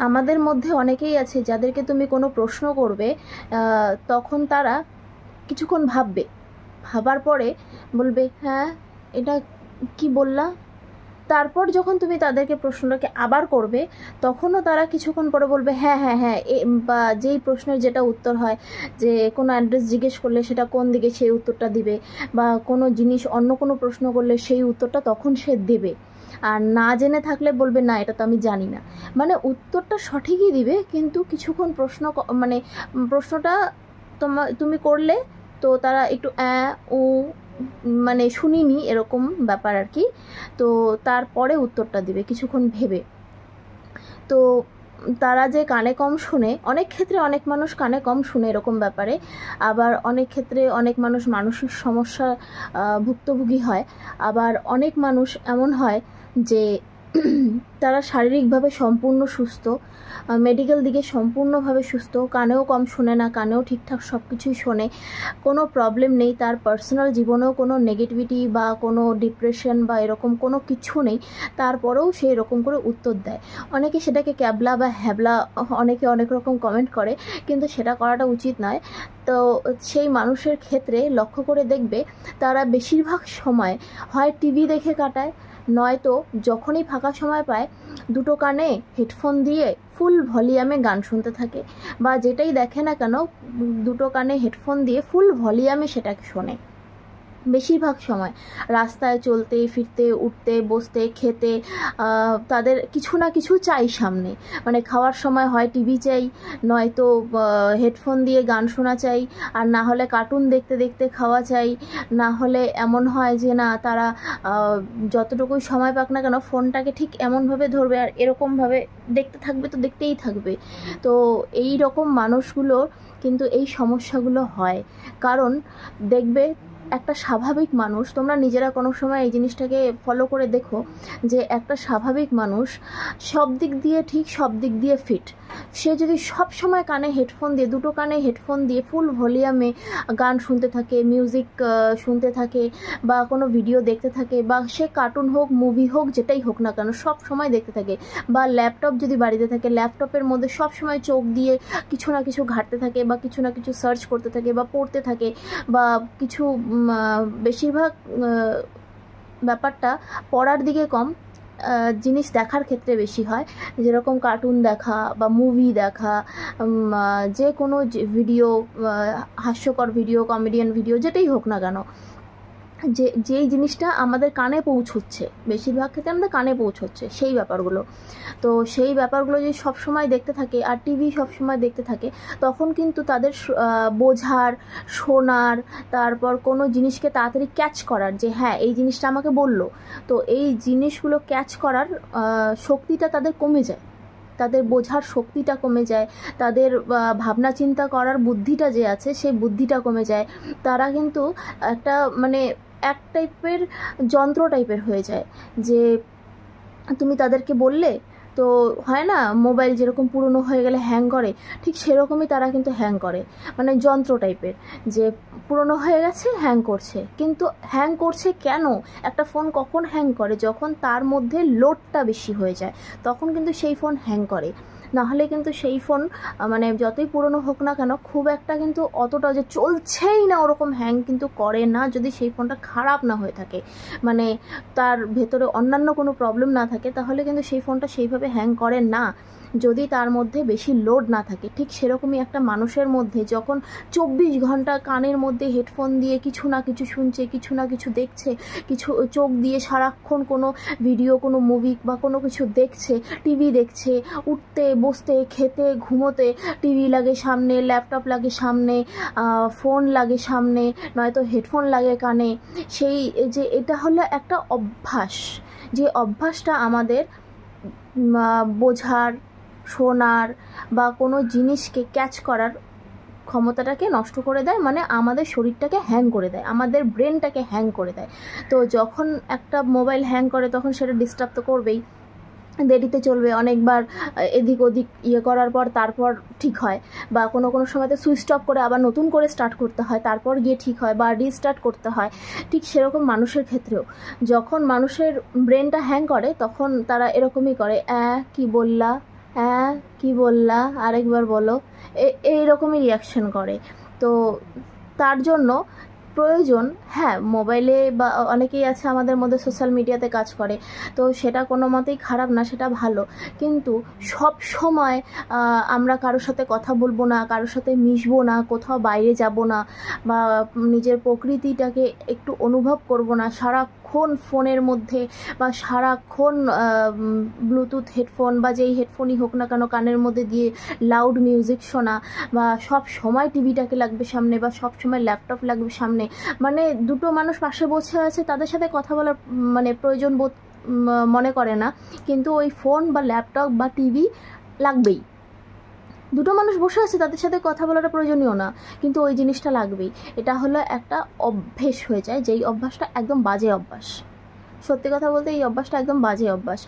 আমাদের মধ্যে অনেকেই আছে যাদেরকে তুমি কোনো প্রশ্ন করবে, তখন তারা কিছুক্ষণ ভাববে, ভাবার পরে বলবে হ্যাঁ এটা কি বললা। তারপর যখন তুমি তাদেরকে প্রশ্নটাকে আবার করবে, তখনও তারা কিছুক্ষণ পরে বলবে হ্যাঁ হ্যাঁ হ্যাঁ, বা যেই প্রশ্নের যেটা উত্তর হয়, যে কোনো অ্যাড্রেস জিজ্ঞেস করলে সেটা কোন দিকে, সেই উত্তরটা দিবে, বা কোনো জিনিস অন্য কোনো প্রশ্ন করলে সেই উত্তরটা তখন সে দেবে। আর না জেনে থাকলে বলবে না এটা তো আমি জানি না। মানে উত্তরটা সঠিকই দিবে, কিন্তু কিছুক্ষণ মানে প্রশ্নটা তুমি করলে তো তারা একটু ও মানে শুনিনি এরকম ব্যাপার আর কি। তো তারপরে উত্তরটা দিবে কিছুক্ষণ ভেবে। তো তারা যে কানে কম শুনে, অনেক ক্ষেত্রে অনেক মানুষ কানে কম শুনে এরকম ব্যাপারে, আবার অনেক ক্ষেত্রে অনেক মানুষ মানসিক সমস্যা ভুক্তভোগী হয়। আবার অনেক মানুষ এমন হয় যে তারা শারীরিকভাবে সম্পূর্ণ সুস্থ, মেডিকেল দিকে সম্পূর্ণভাবে সুস্থ, কানেও কম শোনে না, কানেও ঠিকঠাক সব কিছুই শোনে, কোনো প্রবলেম নেই, তার পার্সোনাল জীবনেও কোনো নেগেটিভিটি বা কোনো ডিপ্রেশন বা এরকম কোনো কিছু নেই, তারপরেও সে এরকম করে উত্তর দেয়। অনেকে সেটাকে ক্যাবলা বা হ্যাবলা, অনেকে অনেক রকম কমেন্ট করে, কিন্তু সেটা করাটা উচিত নয়। তো সেই মানুষের ক্ষেত্রে লক্ষ্য করে দেখবে তারা বেশিরভাগ সময় হয় টিভি দেখে কাটায়, নয়তো যখনই ফাঁকা সময় পায় দুটো কানে হেডফোন দিয়ে ফুল ভলিউমে গান শুনতে থাকে, বা যেটাই দেখে না কেন দুটো কানে হেডফোন দিয়ে ফুল ভলিউমে সেটাকে শোনে। বেশিরভাগ সময় রাস্তায় চলতে ফিরতে, উঠতে বসতে, খেতে তাদের কিছু না কিছু চাই সামনে। মানে খাওয়ার সময় হয় টিভি চাই, নয়তো হেডফোন দিয়ে গান শোনা চাই, আর না হলে কার্টুন দেখতে দেখতে খাওয়া চাই, না হলে এমন হয় যে না তারা যতটুকুই সময় পাক না কেন ফোনটাকে ঠিক এমনভাবে ধরবে আর এরকমভাবে দেখতে থাকবে, তো দেখতেই থাকবে। তো এই রকম মানুষগুলোর কিন্তু এই সমস্যাগুলো হয়। কারণ দেখবে একটা স্বাভাবিক মানুষ, তোমরা নিজেরা কোনো সময় এই জিনিসটাকে ফলো করে দেখো, যে একটা স্বাভাবিক মানুষ সব দিক দিয়ে ঠিক, সব দিক দিয়ে ফিট, সে যদি সব সময় কানে হেডফোন দিয়ে, দুটো কানে হেডফোন দিয়ে ফুল ভলিউমে গান শুনতে থাকে, মিউজিক শুনতে থাকে, বা কোনো ভিডিও দেখতে থাকে, বা সে কার্টুন হোক মুভি হোক যেটাই হোক না কেন সব সময় দেখতে থাকে, বা ল্যাপটপ যদি বাড়িতে থাকে ল্যাপটপের মধ্যে সব সময় চোখ দিয়ে কিছু না কিছু ঘাঁটতে থাকে, বা কিছু না কিছু সার্চ করতে থাকে, বা পড়তে থাকে, বা কিছু বেশিরভাগ ব্যাপারটা পড়ার দিকে কম, জিনিস দেখার ক্ষেত্রে বেশি হয়, যেরকম কার্টুন দেখা বা মুভি দেখা, যে কোনো ভিডিও, হাস্যকর ভিডিও, কমেডিয়ান ভিডিও যেটাই হোক না কেন, যেই জিনিসটা আমাদের কানে পৌঁছচ্ছে, বেশিরভাগ ক্ষেত্রে আমাদের কানে পৌঁছচ্ছে সেই ব্যাপারগুলো। তো সেই ব্যাপারগুলো যদি সবসময় দেখতে থাকে আর টিভি সবসময় দেখতে থাকে, তখন কিন্তু তাদের বোঝার, শোনার, তারপর কোনো জিনিসকে তাড়াতাড়ি ক্যাচ করার, যে হ্যাঁ এই জিনিসটা আমাকে বললো, তো এই জিনিসগুলো ক্যাচ করার শক্তিটা তাদের কমে যায়, তাদের বোঝার শক্তিটা কমে যায়, তাদের ভাবনা চিন্তা করার বুদ্ধিটা যে আছে সেই বুদ্ধিটা কমে যায়। তারা কিন্তু একটা মানে এক টাইপের যন্ত্র টাইপের হয়ে যায়, যে তুমি তাদেরকে বললে তো হয় না, মোবাইল যেরকম পুরনো হয়ে গেলে হ্যাং করে, ঠিক সেরকমই তারা কিন্তু হ্যাং করে, মানে যন্ত্র টাইপের, যে পুরনো হয়ে গেছে হ্যাং করছে। কিন্তু হ্যাং করছে কেন? একটা ফোন কখন হ্যাং করে? যখন তার মধ্যে লোডটা বেশি হয়ে যায়, তখন কিন্তু সেই ফোন হ্যাং করে। নাহলে কিন্তু সেই ফোন মানে যতই পুরনো হোক না কেন খুব একটা কিন্তু অতটা যে চলছেই না ওরকম হ্যাং কিন্তু করে না, যদি সেই ফোনটা খারাপ না হয়ে থাকে, মানে তার ভেতরে অন্যান্য কোনো প্রবলেম না থাকে, তাহলে কিন্তু সেই ফোনটা সেইভাবে হ্যাং করে না, যদি তার মধ্যে বেশি লোড না থাকে। ঠিক সেরকমই একটা মানুষের মধ্যে যখন 24 ঘন্টা কানের মধ্যে হেডফোন দিয়ে কিছু না কিছু শুনছে, কিছু না কিছু দেখছে, কিছু চোখ দিয়ে সারাক্ষণ কোনো ভিডিও, কোনো মুভি বা কোনো কিছু দেখছে, টিভি দেখছে, উঠতে বসতে খেতে ঘুমোতে টিভি লাগে সামনে, ল্যাপটপ লাগে সামনে, ফোন লাগে সামনে, নয়তো হেডফোন লাগে কানে, সেই যে এটা হলো একটা অভ্যাস, যে অভ্যাসটা আমাদের বোঝার, শোনার বা কোনো জিনিসকে ক্যাচ করার ক্ষমতাটাকে নষ্ট করে দেয়, মানে আমাদের শরীরটাকে হ্যাং করে দেয়, আমাদের ব্রেনটাকে হ্যাং করে দেয়। তো যখন একটা মোবাইল হ্যাং করে তখন সেটা ডিস্টার্ব তো করবেই, দেরিতে চলবে, অনেকবার এদিক ওদিক করার পর তারপর ঠিক হয়, বা কোনো কোনো সময়তে সুইচ অফ করে আবার নতুন করে স্টার্ট করতে হয়, তারপর গিয়ে ঠিক হয়, বা রিস্টার্ট করতে হয়। ঠিক সেরকম মানুষের ক্ষেত্রেও যখন মানুষের ব্রেনটা হ্যাং করে তখন তারা এরকমই করে, কি বললা, হ্যাঁ কি বললা, আরেকবার বলো, এইরকমই রিয়াকশন করে। তো তার জন্য প্রয়োজন, হ্যাঁ মোবাইলে বা অনেকেই আছে আমাদের মধ্যে সোশ্যাল মিডিয়াতে কাজ করে, তো সেটা কোনো মতেই খারাপ না, সেটা ভালো। কিন্তু সব সময় আমরা কারোর সাথে কথা বলবো না, কারোর সাথে মিশবো না, কোথাও বাইরে যাব না, বা নিজের প্রকৃতিটাকে একটু অনুভব করব না, সারাক্ষণ ফোনের মধ্যে বা সারাক্ষণ ব্লুটুথ হেডফোন বা যেই হেডফোনই হোক না কেন কানের মধ্যে দিয়ে লাউড মিউজিক শোনা, বা সব সময় টিভিটাকে লাগবে সামনে, বা সব সময় ল্যাপটপ লাগবে সামনে, মানে দুটো মানুষ পাশে বসে আছে তাদের সাথে কথা বলার মানে প্রয়োজন বোধ মনে করে না, কিন্তু ওই ফোন বা ল্যাপটপ বা টিভি লাগবেই। দুটো মানুষ বসে আছে তাদের সাথে কথা বলাটা প্রয়োজনীয় না, কিন্তু ওই জিনিসটা লাগবেই। এটা হলো একটা অভ্যেস হয়ে যায়, যেই অভ্যাসটা একদম বাজে অভ্যাস। সত্যি কথা বলতে এই অভ্যাসটা একদম বাজে অভ্যাস,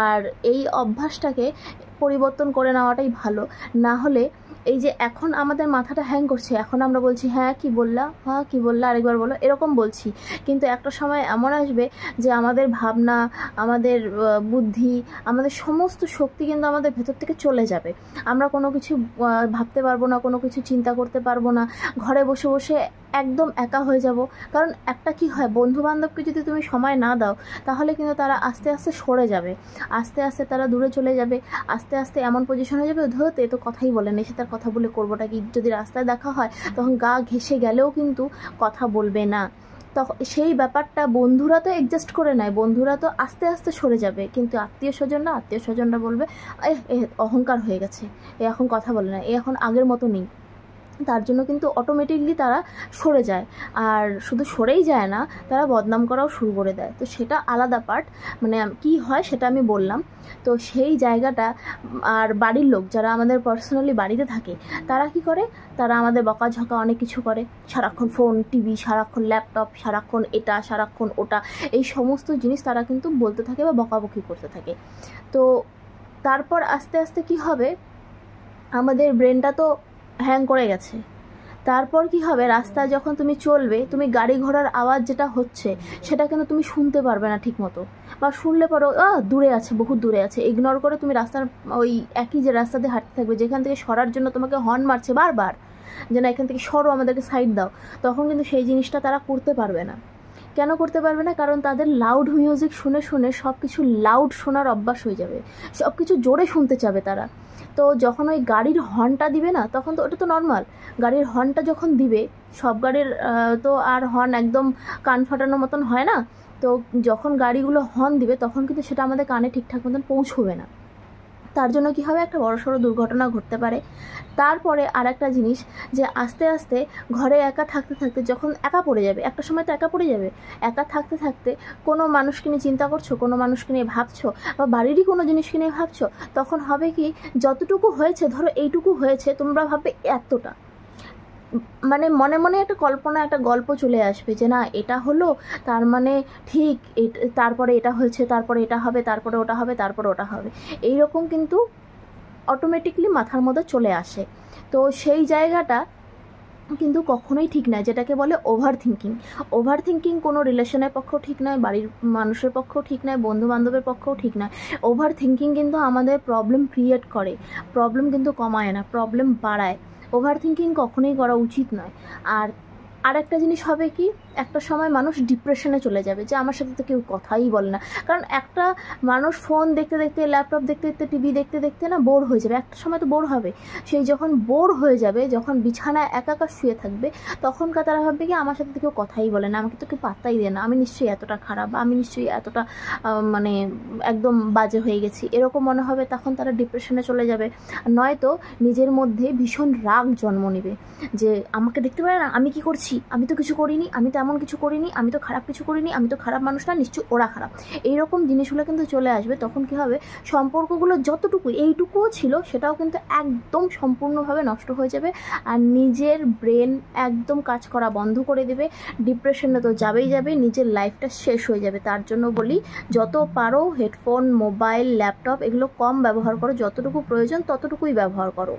আর এই অভ্যাসটাকে পরিবর্তন করে নেওয়াটাই ভালো। না হলে এই যে এখন আমাদের মাথাটা হ্যাং করছে, এখন আমরা বলছি হ্যাঁ কি বললা, হ্যাঁ কি বললা, আরেকবার বলো, এরকম বলছি, কিন্তু একটা সময় এমন আসবে যে আমাদের ভাবনা, আমাদের বুদ্ধি, আমাদের সমস্ত শক্তি কিন্তু আমাদের ভেতর থেকে চলে যাবে। আমরা কোনো কিছু ভাবতে পারবো না, কোনো কিছু চিন্তা করতে পারবো না, ঘরে বসে বসে একদম একা হয়ে যাব। কারণ একটা কি হয়, বন্ধু বান্ধবকে যদি তুমি সময় না দাও তাহলে কিন্তু তারা আস্তে আস্তে সরে যাবে, আস্তে আস্তে তারা দূরে চলে যাবে, আস্তে আস্তে এমন পজিশন হয়ে যাবে ধরতে তো কথাই বলে না, সে তার কথা বলে করবোটা কি, যদি রাস্তায় দেখা হয় তখন গা ঘেঁষে গেলেও কিন্তু কথা বলবে না। তখন সেই ব্যাপারটা বন্ধুরা তো অ্যাডজাস্ট করে নেয়, বন্ধুরা তো আস্তে আস্তে সরে যাবে, কিন্তু আত্মীয় স্বজনরা বলবে এ অহংকার হয়ে গেছে, এ এখন কথা বলে না, এ এখন আগের মতো নেই। তার জন্য কিন্তু অটোমেটিকলি তারা সরে যায়, আর শুধু সরেই যায় না, তারা বদনাম করাও শুরু করে দেয়। তো সেটা আলাদা পার্ট, মানে কি হয় সেটা আমি বললাম। তো সেই জায়গাটা, আর বাড়ির লোক যারা আমাদের পার্সোনালি বাড়িতে থাকে তারা কি করে, তারা আমাদের বকাঝকা অনেক কিছু করে, সারাক্ষণ ফোন টিভি, সারাক্ষণ ল্যাপটপ, সারাক্ষণ এটা সারাক্ষণ ওটা, এই সমস্ত জিনিস তারা কিন্তু বলতে থাকে বা বকাবকি করতে থাকে। তো তারপর আস্তে আস্তে কি হবে, আমাদের ব্রেনটা তো হ্যাং করে গেছে। তারপর কি হবে, রাস্তায় যখন তুমি চলবে, তুমি গাড়ি ঘোড়ার আওয়াজ যেটা হচ্ছে সেটা কিন্তু তুমি শুনতে পারবে না ঠিক মতো, বা শুনলে পরও দূরে আছে, বহুত দূরে আছে, ইগনোর করে তুমি রাস্তার ওই একই যে রাস্তা দিয়ে হাঁটতে থাকবে, যেখান থেকে সরার জন্য তোমাকে হর্ন মারছে বারবার যে না এখান থেকে সরো, আমাদেরকে সাইড দাও, তখন কিন্তু সেই জিনিসটা তারা করতে পারবে না। কেন করতে পারবে না, কারণ তাদের লাউড মিউজিক শুনে শুনে সব কিছু লাউড শোনার অভ্যাস হয়ে যাবে, সব কিছু জোরে শুনতে চাবে তারা। তো যখন ওই গাড়ির হর্নটা দিবে না, তখন তো ওটা তো নর্মাল, গাড়ির হর্নটা যখন দিবে, সব গাড়ির তো আর হর্ন একদম কান ফাটানোর মতন হয় না, তো যখন গাড়িগুলো হর্ন দিবে তখন কিন্তু সেটা আমাদের কানে ঠিকঠাক মতন পৌঁছবে না, তার জন্য কী হবে, একটা বড়সড় দুর্ঘটনা ঘটতে পারে। তারপরে আর একটা জিনিস, যে আস্তে আস্তে ঘরে একা থাকতে থাকতে যখন একা পড়ে যাবে, একটা সময় তো একা পড়ে যাবে, একা থাকতে থাকতে কোনো মানুষকে নিয়ে চিন্তা করছো, কোনো মানুষকে নিয়ে ভাবছো, বা বাড়িরই কোনো জিনিসকে নিয়ে ভাবছো, তখন হবে কি, যতটুকু হয়েছে, ধরো এইটুকু হয়েছে, তোমরা ভাববে এতটা, মানে মনে মনে একটা কল্পনা, একটা গল্প চলে আসবে যে না এটা হলো, তার মানে ঠিক তারপরে এটা হয়েছে, তারপরে এটা হবে, তারপরে ওটা হবে, তারপরে ওটা হবে, এইরকম কিন্তু অটোমেটিকলি মাথার মধ্যে চলে আসে। তো সেই জায়গাটা কিন্তু কখনোই ঠিক নয়, যেটাকে বলে ওভার থিঙ্কিং। ওভার থিঙ্কিং কোনো রিলেশনের পক্ষেও ঠিক নয়, বাড়ির মানুষের পক্ষেও ঠিক নয়, বন্ধু বান্ধবের পক্ষেও ঠিক নয়। ওভার থিঙ্কিং কিন্তু আমাদের প্রবলেম ক্রিয়েট করে, প্রবলেম কিন্তু কমায় না, প্রবলেম বাড়ায়। ওভার থিঙ্কিং কখনোই করা উচিত নয়। আর আরেকটা জিনিস হবে কি, একটা সময় মানুষ ডিপ্রেশনে চলে যাবে, যে আমার সাথে তো কেউ কথাই বলে না, কারণ একটা মানুষ ফোন দেখতে দেখতে, ল্যাপটপ দেখতে দেখতে, টিভি দেখতে দেখতে না বোর হয়ে যাবে, একটা সময় তো বোর হবে। সেই যখন বোর হয়ে যাবে, যখন বিছানায় একা একা শুয়ে থাকবে, তখনকার তারা ভাববে কি আমার সাথে তো কেউ কথাই বলে না, আমাকে তো কেউ পাত্তাই দেয় না, আমি নিশ্চয়ই এতটা খারাপ, আমি নিশ্চয়ই এতটা মানে একদম বাজে হয়ে গেছি, এরকম মনে হবে, তখন তারা ডিপ্রেশনে চলে যাবে। নয়তো নিজের মধ্যে ভীষণ রাগ জন্ম নেবে, যে আমাকে দেখতে পারে না, আমি কি করছি, আমি তো কিছু করিনি, আমি তো এমন কিছু করিনি, আমি তো খারাপ কিছু করিনি, আমি তো খারাপ মানুষ না, নিশ্চয়ই ওরা খারাপ, এইরকম জিনিসগুলো কিন্তু চলে আসবে। তখন কি হবে, সম্পর্কগুলো যতটুকু এইটুকুও ছিল সেটাও কিন্তু একদম সম্পূর্ণভাবে নষ্ট হয়ে যাবে, আর নিজের ব্রেন একদম কাজ করা বন্ধ করে দেবে, ডিপ্রেশনে তো যাবেই যাবে, নিজের লাইফটা শেষ হয়ে যাবে। তার জন্য বলি, যত পারো হেডফোন, মোবাইল, ল্যাপটপ এগুলো কম ব্যবহার করো, যতটুকু প্রয়োজন ততটুকুই ব্যবহার করো।